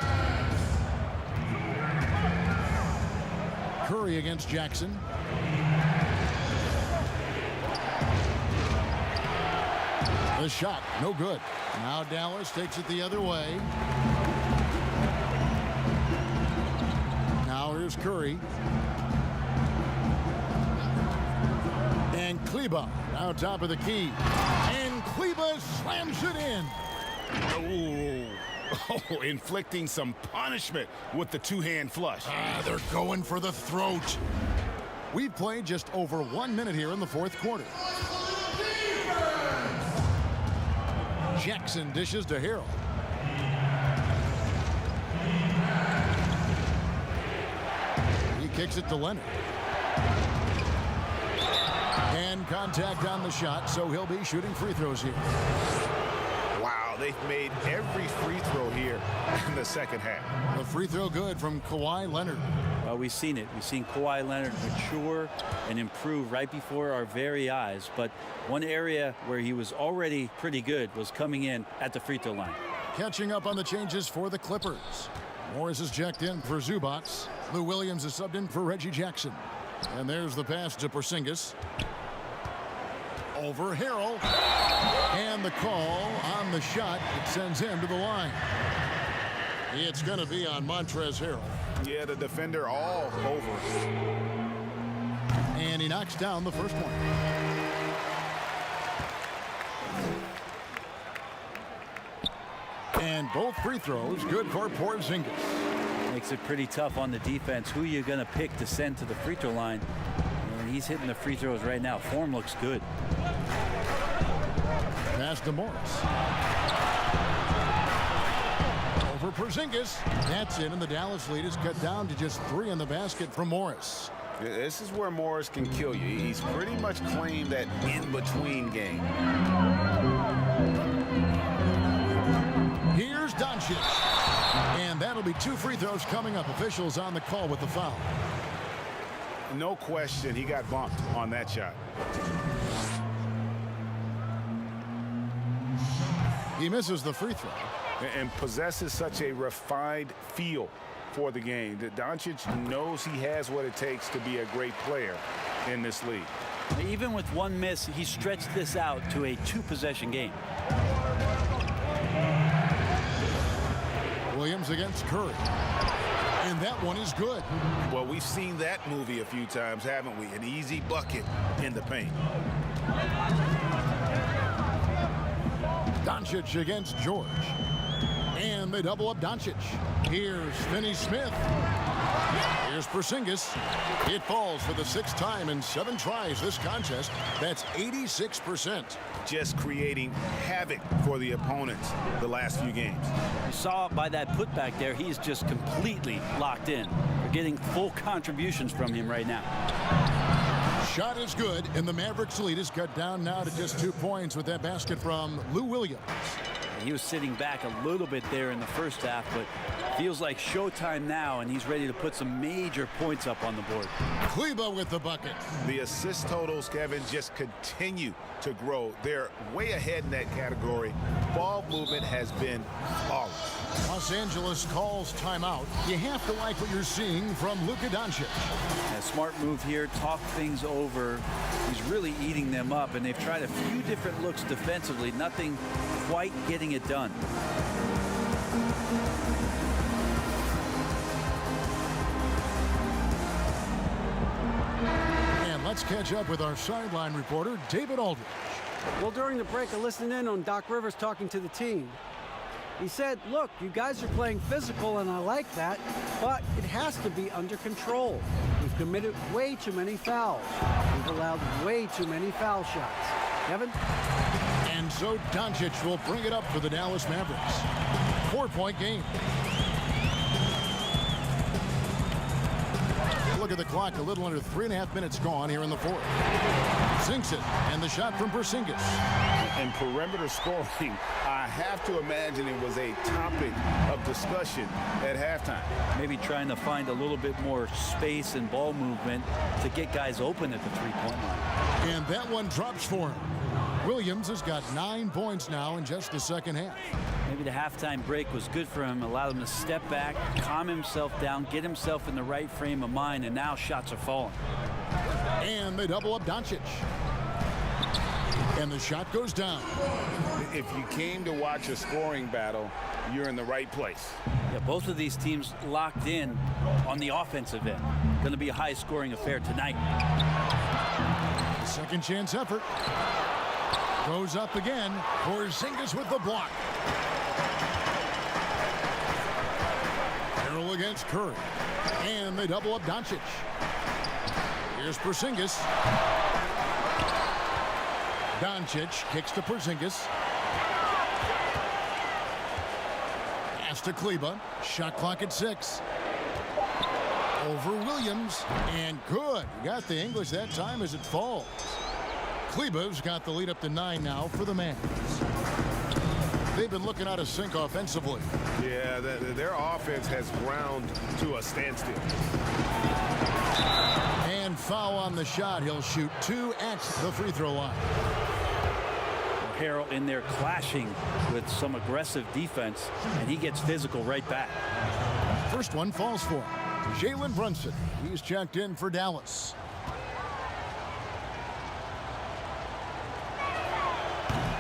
Curry against Jackson. The shot, no good. Now Dallas takes it the other way. Now here's Curry. And Kleber now top of the key. And Kleber slams it in. Oh, inflicting some punishment with the 2-hand flush. They're going for the throat. We've played just over 1 minute here in the 4th quarter. Jackson dishes to Harrell. He kicks it to Leonard. And contact on the shot, so he'll be shooting free throws here. Wow, they've made every free throw here in the second half. A free throw good from Kawhi Leonard. Well, we've seen it. We've seen Kawhi Leonard mature and improve right before our very eyes. But one area where he was already pretty good was coming in at the free throw line. Catching up on the changes for the Clippers. Morris is checked in for Zubac. Lou Williams is subbed in for Reggie Jackson. And there's the pass to Porzingis. Over Harrell. And the call on the shot. It sends him to the line. It's going to be on Montrezl Harrell. Yeah, the defender all over. And he knocks down the first one. And both free throws good for Porzingis. Makes it pretty tough on the defense. Who you're going to pick to send to the free throw line. And he's hitting the free throws right now. Form looks good. Pass to Morris. Over Porzingis. That's it, and the Dallas lead is cut down to just 3 in the basket from Morris. This is where Morris can kill you. He's pretty much claimed that in-between game. Here's Doncic. And that'll be 2 free throws coming up. Officials on the call with the foul. No question, he got bumped on that shot. He misses the free throw. And possesses such a refined feel for the game that Doncic knows he has what it takes to be a great player in this league. Even with one miss, he stretched this out to a 2-possession game. Williams against Curry. And that one is good. Well, we've seen that movie a few times, haven't we? An easy bucket in the paint. Doncic against George. And they double up Doncic. Here's Finney-Smith. Here's Porzingis. It falls for the 6th time in 7 tries this contest. That's 86%. Just creating havoc for the opponents the last few games. You saw by that putback there, he's just completely locked in. We're getting full contributions from him right now. Shot is good, and the Mavericks lead is cut down now to just 2 points with that basket from Lou Williams. He was sitting back a little bit there in the first half, but feels like showtime now, and he's ready to put some major points up on the board. Kleber with the bucket. The assist totals, Kevin, just continue to grow. They're way ahead in that category. Ball movement has been flawless. Los Angeles calls timeout. You have to like what you're seeing from Luka Doncic. A smart move here, talk things over. He's really eating them up, and they've tried a few different looks defensively. Nothing quite getting it done. And let's catch up with our sideline reporter, David Aldridge. Well, during the break, I listened in on Doc Rivers talking to the team. He said, look, you guys are playing physical, and I like that, but it has to be under control. We've committed way too many fouls. We've allowed way too many foul shots. Kevin? And so Doncic will bring it up for the Dallas Mavericks. 4-point game. Look at the clock, a little under 3.5 minutes gone here in the 4th. Sinks it, and the shot from Porzingis. And perimeter scoring, I have to imagine it was a topic of discussion at halftime. Maybe trying to find a little bit more space and ball movement to get guys open at the three-point line. And that one drops for him. Williams has got 9 points now in just the second half. Maybe the halftime break was good for him, allowed him to step back, calm himself down, get himself in the right frame of mind, and now shots are falling. And they double up Doncic. And the shot goes down. If you came to watch a scoring battle, you're in the right place. Yeah, both of these teams locked in on the offensive end. Going to be a high-scoring affair tonight. Second chance effort. Goes up again. Porzingis with the block. Harrell against Curry. And they double up Doncic. Here's Porzingis. Doncic kicks to Porzingis. Pass to Kleber. Shot clock at 6. Over Williams. And good. He got the English that time as it falls. Kleber's got the lead up to 9 now for the Mavs. They've been looking out of sync offensively. Yeah, their offense has ground to a standstill. And foul on the shot. He'll shoot 2 at the free throw line. Harrell in there clashing with some aggressive defense, and he gets physical right back. First one falls for Jalen Brunson. He's checked in for Dallas.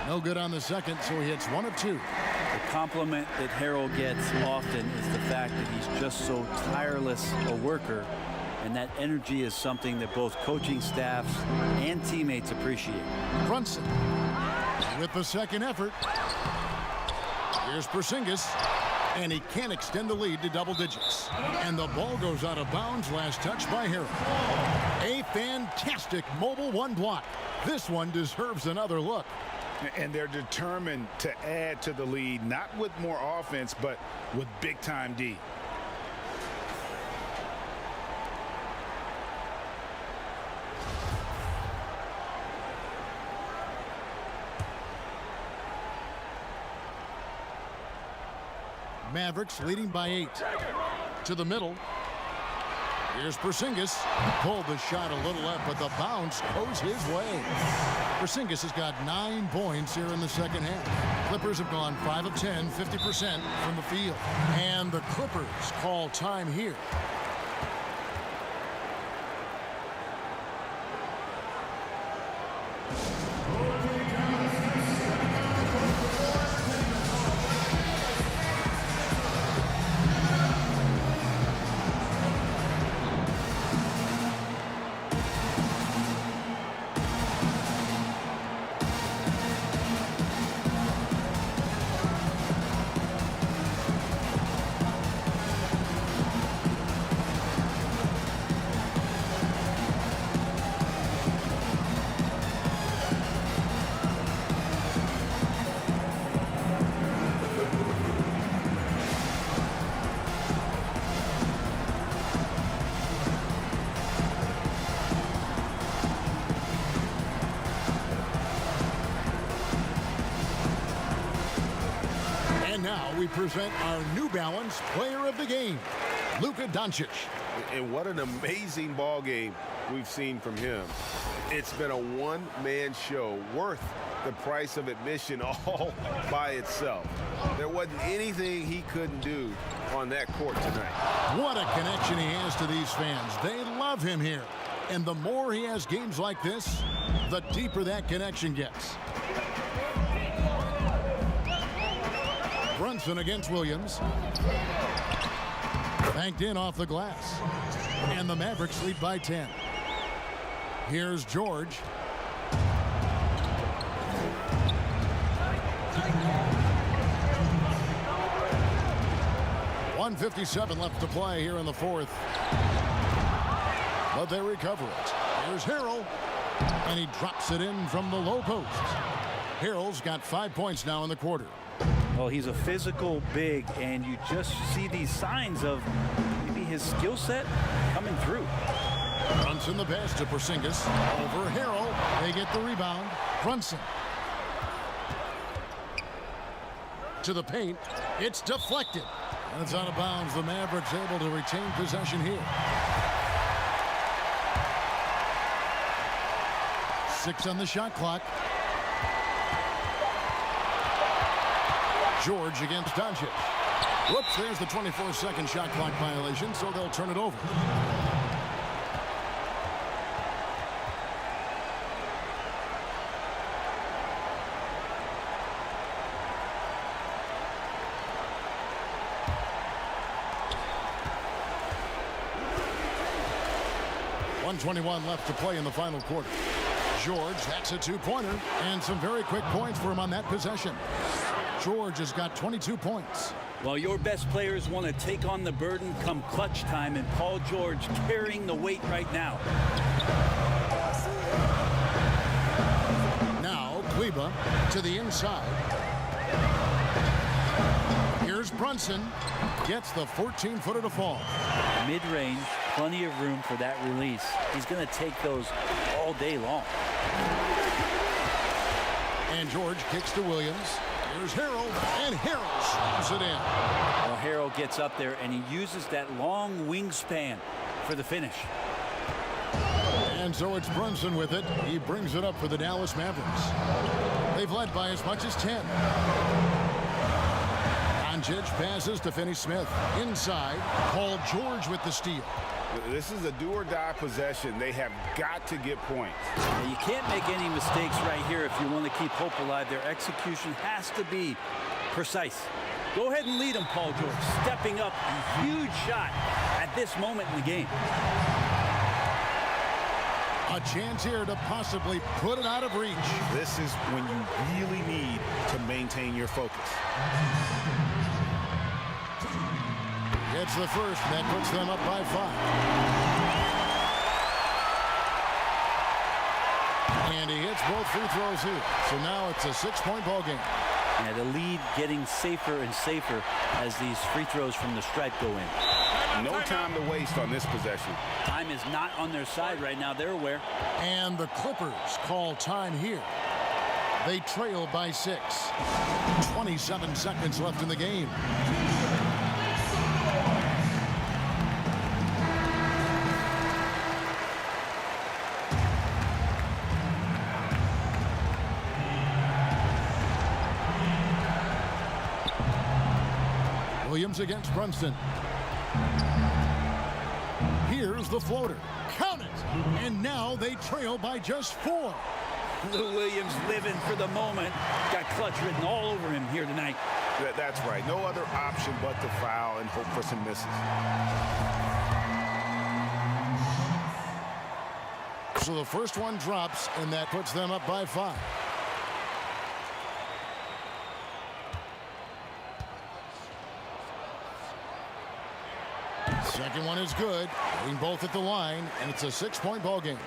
No good on the second, so he hits 1 of 2. The compliment that Harrell gets often is the fact that he's just so tireless a worker, and that energy is something that both coaching staffs and teammates appreciate. Brunson with the second effort. Here's Porzingis, and he can't extend the lead to double digits. And the ball goes out of bounds. Last touch by Harrell. A fantastic mobile 1 block. This one deserves another look. And they're determined to add to the lead, not with more offense, but with big-time D. Mavericks leading by 8. To the middle. Here's Porzingis. Pulled the shot a little left, but the bounce goes his way. Porzingis has got 9 points here in the second half. Clippers have gone 5 of 10, 50% from the field. And the Clippers call time here. Now we present our New Balance Player of the Game, Luka Doncic. And what an amazing ball game we've seen from him. It's been a one-man show worth the price of admission all by itself. There wasn't anything he couldn't do on that court tonight. What a connection he has to these fans. They love him here. And the more he has games like this, the deeper that connection gets. Brunson against Williams. Banked in off the glass. And the Mavericks lead by 10. Here's George. .157 left to play here in the fourth. But they recover it. Here's Harrell. And he drops it in from the low post. Harrell's got 5 points now in the quarter. Well, he's a physical big, and you just see these signs of maybe his skill set coming through. Brunson the pass to Porzingis. Over Harrell. They get the rebound. Brunson. To the paint. It's deflected. And it's out of bounds. The Mavericks able to retain possession here. 6 on the shot clock. George against Doncic. Whoops, there's the 24-second shot clock violation, so they'll turn it over. .121 left to play in the final quarter. George, that's a 2-pointer, and some very quick points for him on that possession. George has got 22 points. Well, your best players want to take on the burden come clutch time, and Paul George carrying the weight right now. Now, Kleba to the inside. Here's Brunson. Gets the 14-footer to fall. Mid-range, plenty of room for that release. He's going to take those all day long. And George kicks to Williams. Here's Harrell, and Harrell slams it in. Well, Harrell gets up there, and he uses that long wingspan for the finish. And so it's Brunson with it. He brings it up for the Dallas Mavericks. They've led by as much as 10. Doncic passes to Finney-Smith. Inside, Paul George with the steal. This is a do-or-die possession. They have got to get points. You can't make any mistakes right here if you want to keep hope alive. Their execution has to be precise. Go ahead and lead them, Paul George. Stepping up, a huge shot at this moment in the game. A chance here to possibly put it out of reach. This is when you really need to maintain your focus. It's the first, and that puts them up by 5. And he hits both free throws here. So now it's a 6-point ball game. Yeah, the lead getting safer and safer as these free throws from the stripe go in. No time to waste on this possession. Time is not on their side right now. They're aware. And the Clippers call time here. They trail by 6. 27 seconds left in the game. Williams against Brunson. Here's the floater. Count it! And now they trail by just 4. Lou Williams living for the moment. Got clutch written all over him here tonight. That's right. No other option but to foul and hope for some misses. So the first one drops, and that puts them up by 5. Second one is good. Hitting both at the line, and it's a 6-point ball game.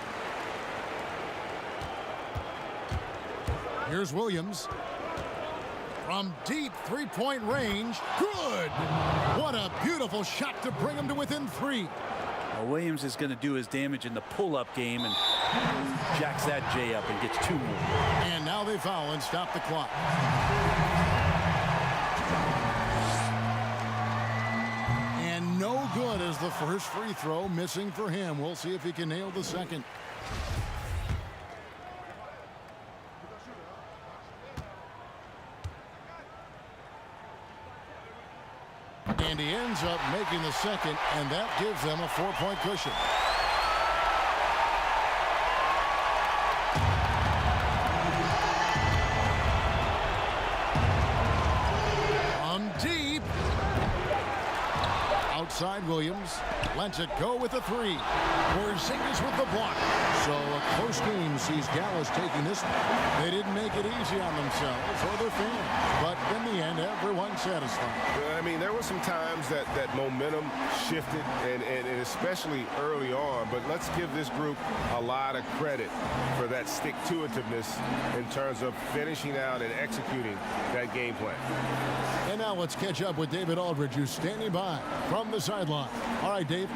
Here's Williams. From deep 3-point range. Good! What a beautiful shot to bring him to within 3. Well, Williams is going to do his damage in the pull-up game and jacks that J up and gets 2 more. And now they foul and stop the clock. And no good as the first free throw missing for him. We'll see if he can nail the second. And he ends up making the second, and that gives them a 4-point cushion. On deep. Outside Williams. Lets it go with a 3. Porzingis with the block. So a close game sees Dallas taking this one. They didn't make it easy on themselves or their fans. But in the end, everyone's satisfied. I mean, there were some times that momentum shifted, and especially early on. But let's give this group a lot of credit for that stick-to-itiveness in terms of finishing out and executing that game plan. And now let's catch up with David Aldridge, who's standing by from the sideline. All right, Dave.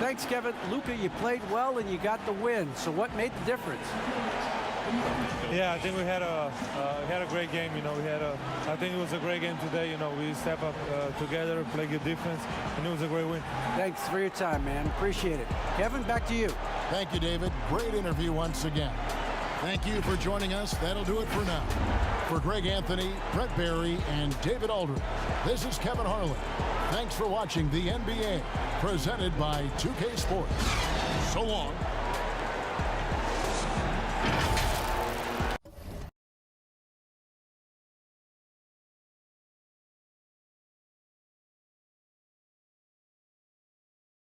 Thanks, Kevin. Luka, you played well and you got the win. So what made the difference? Yeah, I think we had a great game. You know, I think it was a great game today. You know, we step up together, play good defense, and it was a great win. Thanks for your time, man. Appreciate it. Kevin, back to you. Thank you, David. Great interview once again. Thank you for joining us. That'll do it for now. For Greg Anthony, Brett Barry, and David Aldridge, this is Kevin Harlan. Thanks for watching the NBA, presented by 2K Sports. So long.